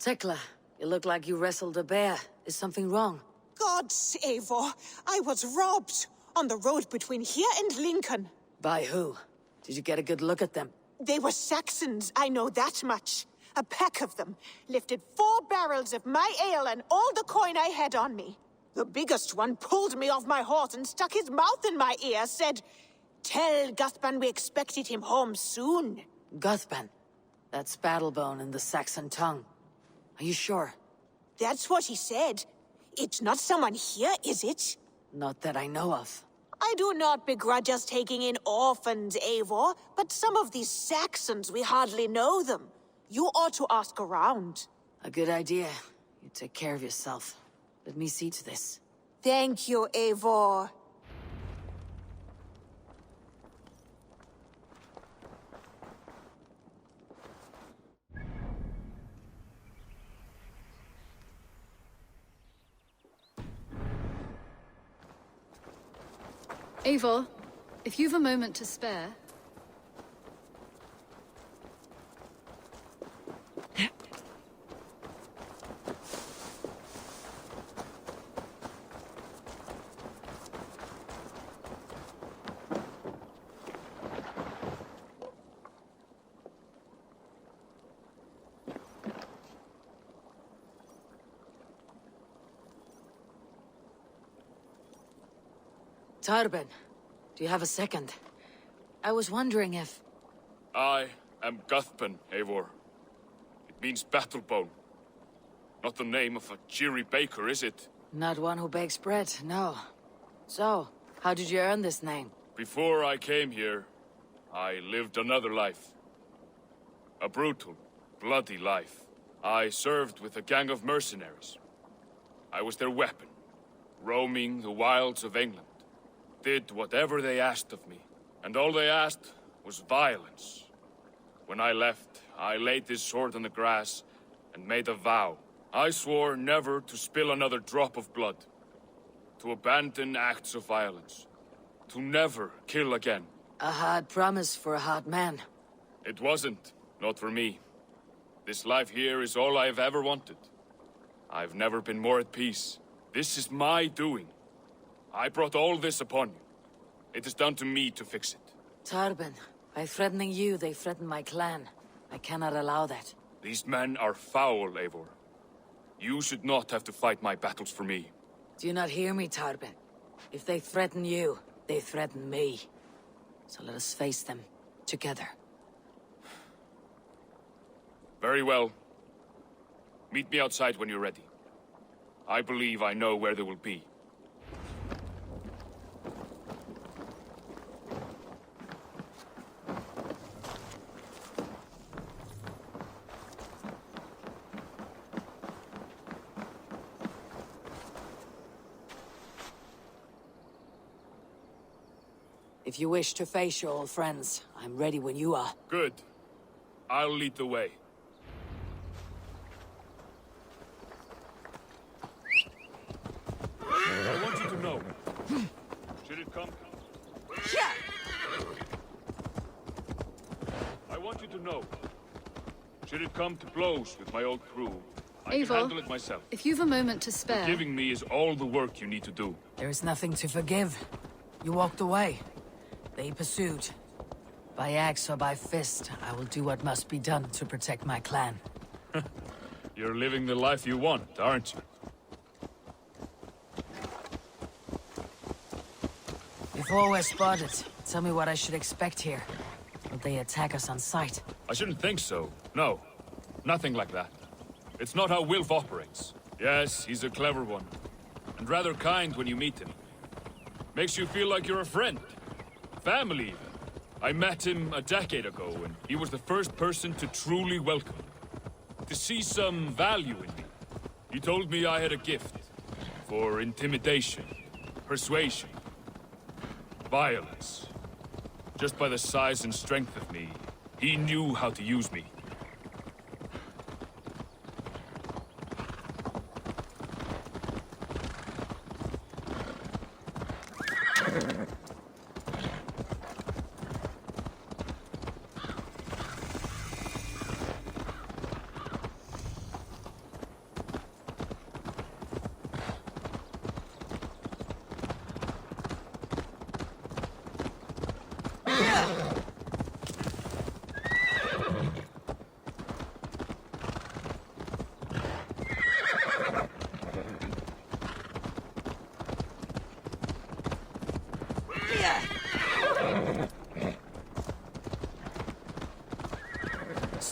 Tekla, you look like you wrestled a bear. Is something wrong? Gods, Eivor, I was robbed on the road between here and Lincoln. By who? Did you get a good look at them? They were Saxons, I know that much. A pack of them lifted 4 barrels of my ale and all the coin I had on me. The biggest one pulled me off my horse and stuck his mouth in my ear, said, "Tell Guthban we expected him home soon." Guthban? That's Battlebone in the Saxon tongue. Are you sure? That's what he said. It's not someone here, is it? Not that I know of. I do not begrudge us taking in orphans, Eivor, but some of these Saxons, we hardly know them. You ought to ask around. A good idea. You take care of yourself. Let me see to this. Thank you, Eivor. Eivor, if you've a moment to spare... Tarben, do you have a second? I was wondering if... I am Guthban, Eivor. It means Battlebone. Not the name of a cheery baker, is it? Not one who bakes bread, no. So, how did you earn this name? Before I came here, I lived another life. A brutal, bloody life. I served with a gang of mercenaries. I was their weapon, roaming the wilds of England. Did whatever they asked of me, and all they asked was violence. When I left, I laid this sword on the grass and made a vow. I swore never to spill another drop of blood, to abandon acts of violence, to never kill again. A hard promise for a hard man. It wasn't, not for me. This life here is all I've ever wanted. I've never been more at peace. This is my doing. I brought all this upon you. It is down to me to fix it. Tarben, by threatening you, they threaten my clan. I cannot allow that. These men are foul, Eivor. You should not have to fight my battles for me. Do you not hear me, Tarben? If they threaten you, they threaten me. So let us face them, together. Very well. Meet me outside when you're ready. I believe I know where they will be. If you wish to face your old friends, I'm ready when you are. Good. I'll lead the way. I want you to know. Should it come? Yeah. I want you to know. Should it come to blows with my old crew, I can Eivor, handle it myself. if you've a moment to spare... Giving me is all the work you need to do. There is nothing to forgive. You walked away. They pursued. By axe or by fist, I will do what must be done to protect my clan. You're living the life you want, aren't you? Before we're spotted, tell me what I should expect here. Will they attack us on sight? I shouldn't think so. No. Nothing like that. It's not how Wilf operates. Yes, he's a clever one. And rather kind when you meet him. Makes you feel like you're a friend. Family, even. I met him a decade ago, and he was the first person to truly welcome me. To see some value in me. He told me I had a gift. For intimidation. Persuasion. Violence. Just by the size and strength of me, he knew how to use me.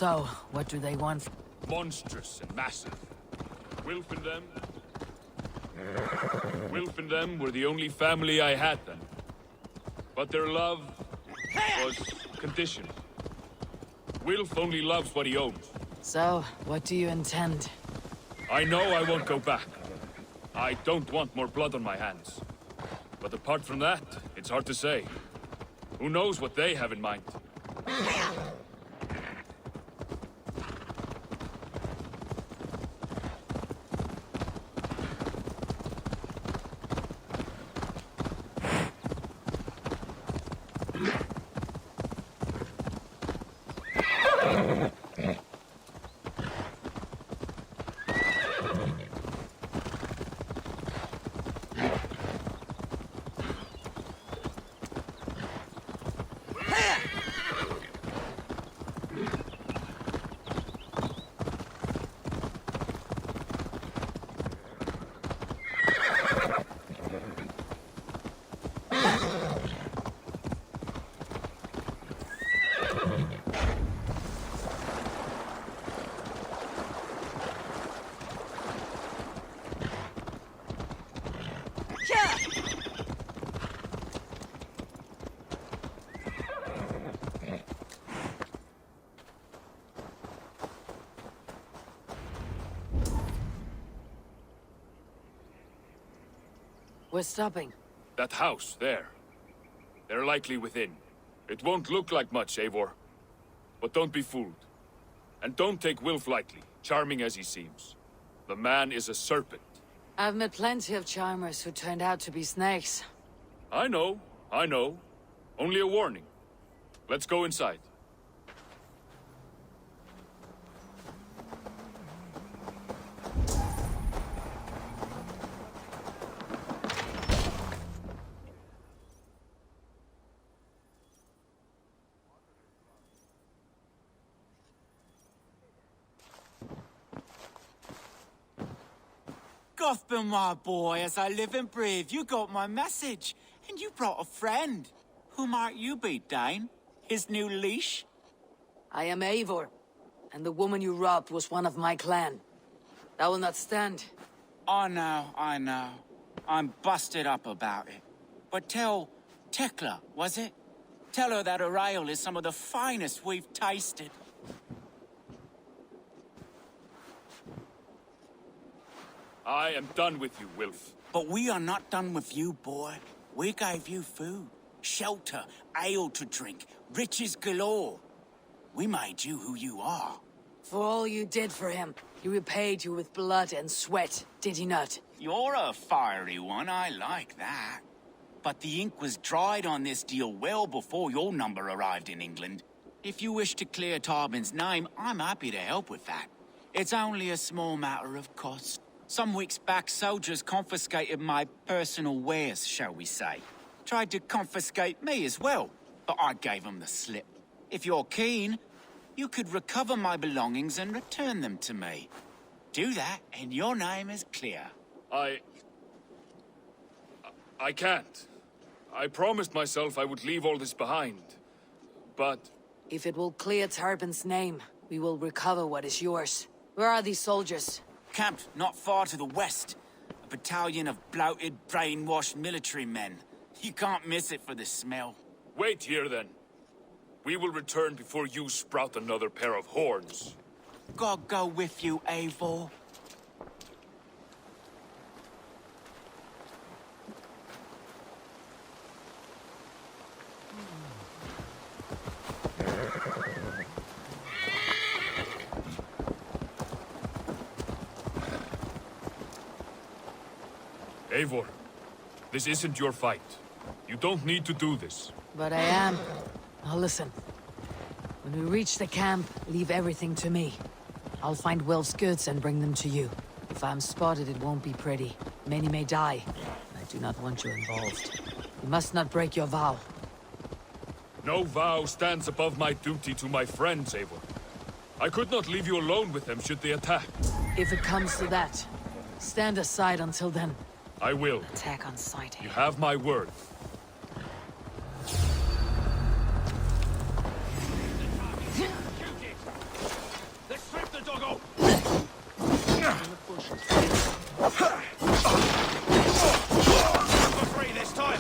So, what do they want? Monstrous and massive. Wilf and them... Wilf and them were the only family I had then. But their love was conditioned. Wilf only loves what he owns. So, what do you intend? I know I won't go back. I don't want more blood on my hands. But apart from that, it's hard to say. Who knows what they have in mind? We're stopping. That house, there. They're likely within. It won't look like much, Eivor. But don't be fooled. And don't take Wilf lightly, charming as he seems. The man is a serpent. I've met plenty of charmers who turned out to be snakes. I know. Only a warning. Let's go inside. Gothman, my boy, as I live and breathe, you got my message. And you brought a friend. Who might you be, Dane? His new leash? I am Eivor, and the woman you robbed was one of my clan. That will not stand. I know. I'm busted up about it. But tell Tekla, was it? Tell her that her ale is some of the finest we've tasted. I am done with you, Wilf. But we are not done with you, boy. We gave you food, shelter, ale to drink, riches galore. We made you who you are. For all you did for him, he repaid you with blood and sweat, did he not? You're a fiery one, I like that. But the ink was dried on this deal well before your number arrived in England. If you wish to clear Tarbin's name, I'm happy to help with that. It's only a small matter of cost. Some weeks back, soldiers confiscated my personal wares, shall we say. Tried to confiscate me as well, but I gave them the slip. If you're keen, you could recover my belongings and return them to me. Do that, and your name is clear. I can't. I promised myself I would leave all this behind. But... If it will clear Tarbin's name, we will recover what is yours. Where are these soldiers? Camped not far to the west. A battalion of bloated, brainwashed military men. You can't miss it for the smell. Wait here, then. We will return before you sprout another pair of horns. God go with you, Eivor. Eivor, this isn't your fight. You don't need to do this. But I am. Now listen. When we reach the camp, leave everything to me. I'll find Wilf's goods and bring them to you. If I'm spotted, it won't be pretty. Many may die, and I do not want you involved. You must not break your vow. No vow stands above my duty to my friends, Eivor. I could not leave you alone with them should they attack. If it comes to that, stand aside until then. I will. Attack on sight. You have my word. For free this time.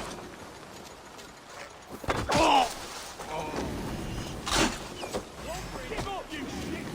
Give up, you shit!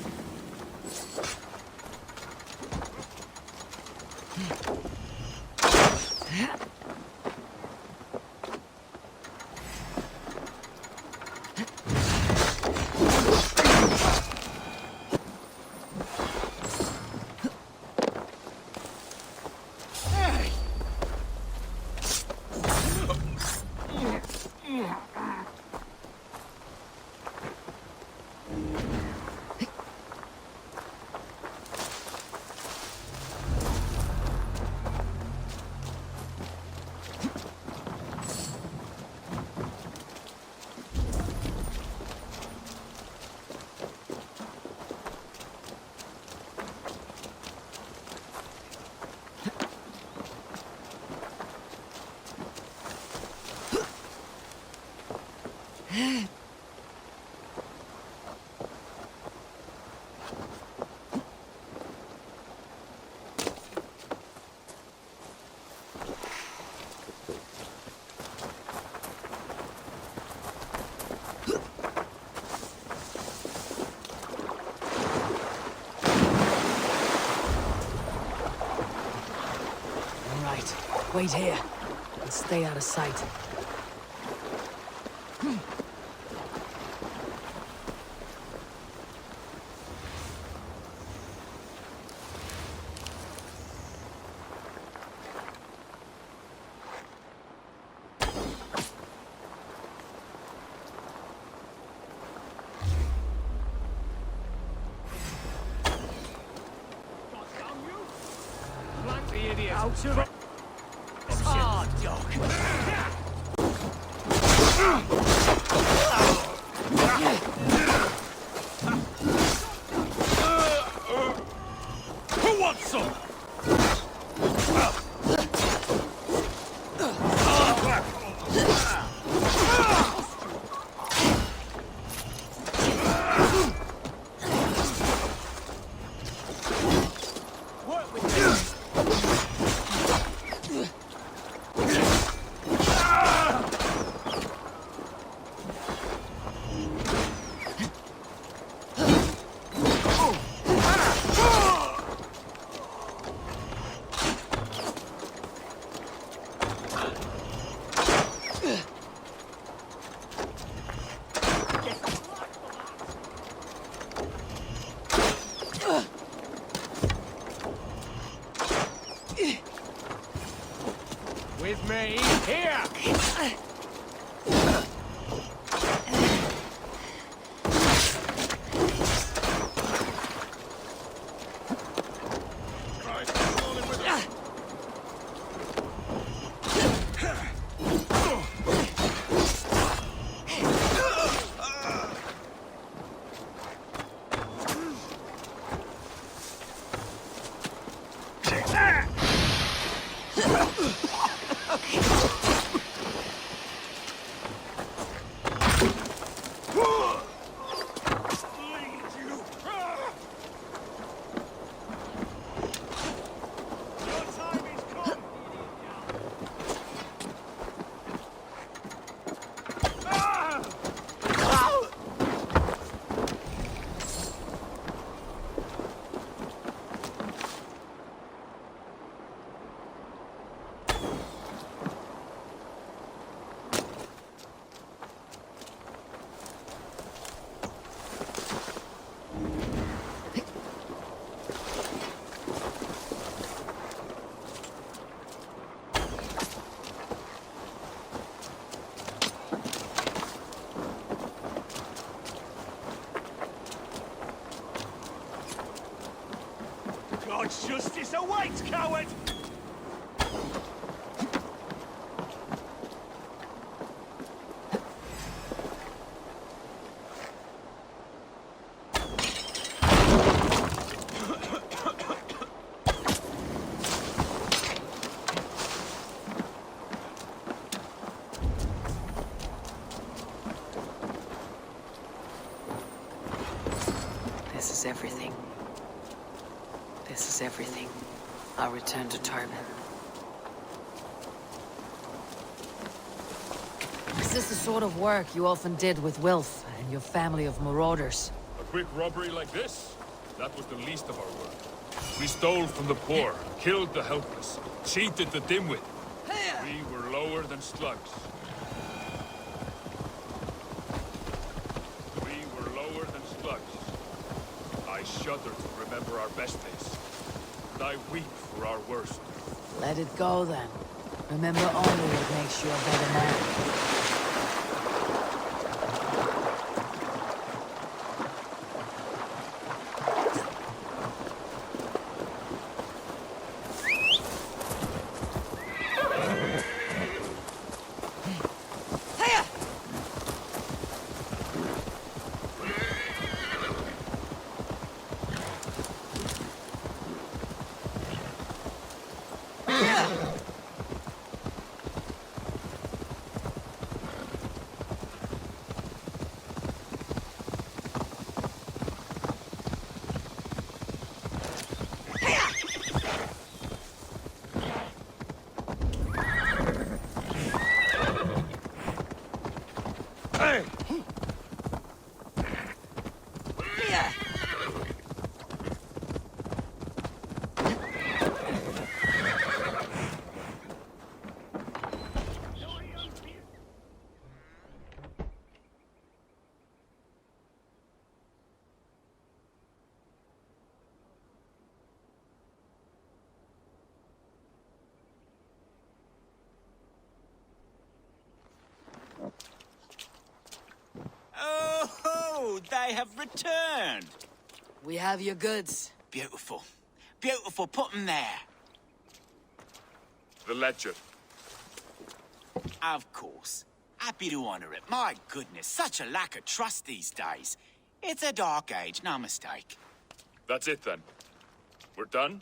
All right, wait here and stay out of sight. Blank the idiot. Out of it. Hard dog. Who wants some? Work with me. With me, here! God's justice awaits, coward! This is everything. This is everything. I'll return to Tarbin. Is this the sort of work you often did with Wilf and your family of marauders? A quick robbery like this? That was the least of our work. We stole from the poor, killed the helpless, cheated the dimwit. We were lower than slugs. We were lower than slugs. I shudder to remember our best days. And I weep for our worst. Let it go then. Remember only what makes you a better man. Oh, they have returned. We have your goods. Beautiful. Beautiful. Put them there. The ledger. Of course. Happy to honor it. My goodness, such a lack of trust these days. It's a dark age, no mistake. That's it then. We're done?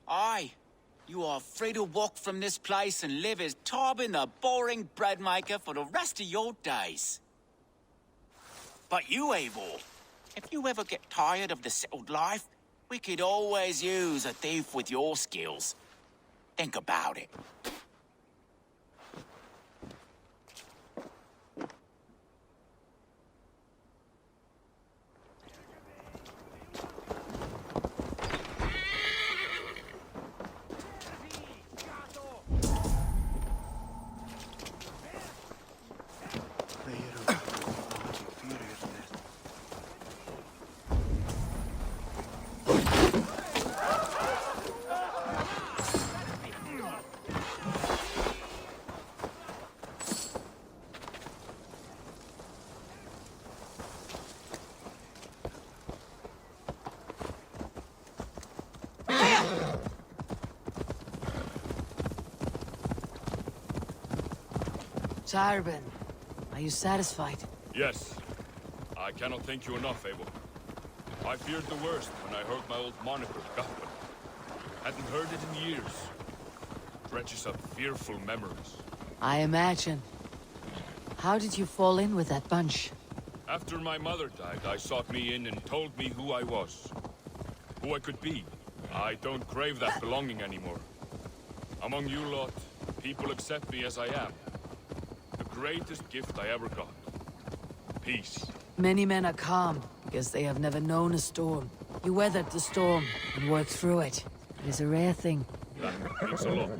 Aye. You are free to walk from this place and live as Tarbin the boring bread maker for the rest of your days. But you, Eivor, if you ever get tired of the settled life, we could always use a thief with your skills. Think about it. Tarbin, are you satisfied? Yes. I cannot thank you enough, Abel. I feared the worst when I heard my old moniker, Guthman. Hadn't heard it in years. Dredges up fearful memories. I imagine. How did you fall in with that bunch? After my mother died, I sought me in and told me who I was. Who I could be. I don't crave that belonging anymore. Among you lot, people accept me as I am. The greatest gift I ever got. Peace. Many men are calm because they have never known a storm. You weathered the storm and worked through it. It is a rare thing. That means a lot.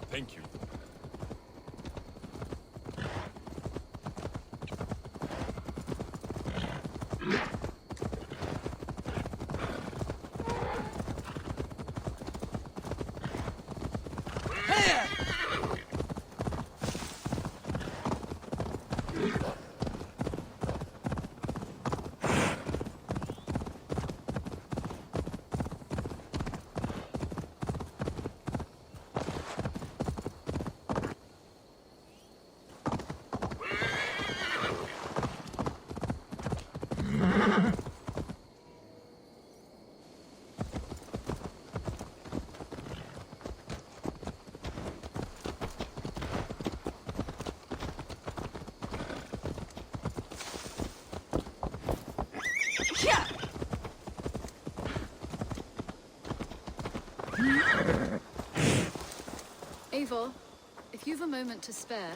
Thank you. Eivor, if you've a moment to spare...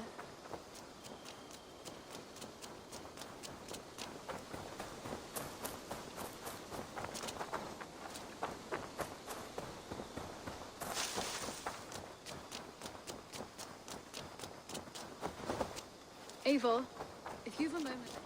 Eivor, if you've a moment to spare...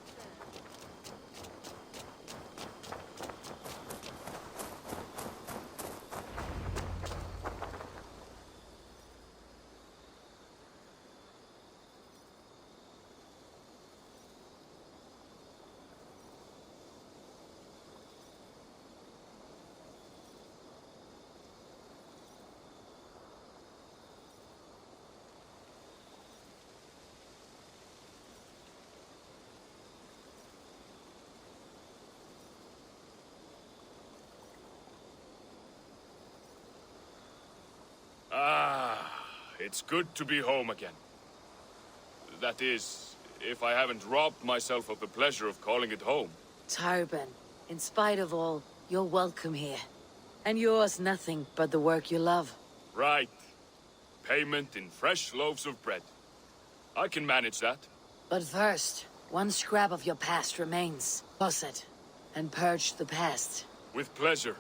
It's good to be home again. That is, if I haven't robbed myself of the pleasure of calling it home. Tarban, in spite of all, you're welcome here. And yours nothing but the work you love. Right. Payment in fresh loaves of bread. I can manage that. But first, one scrap of your past remains. Toss it, and purge the past. With pleasure.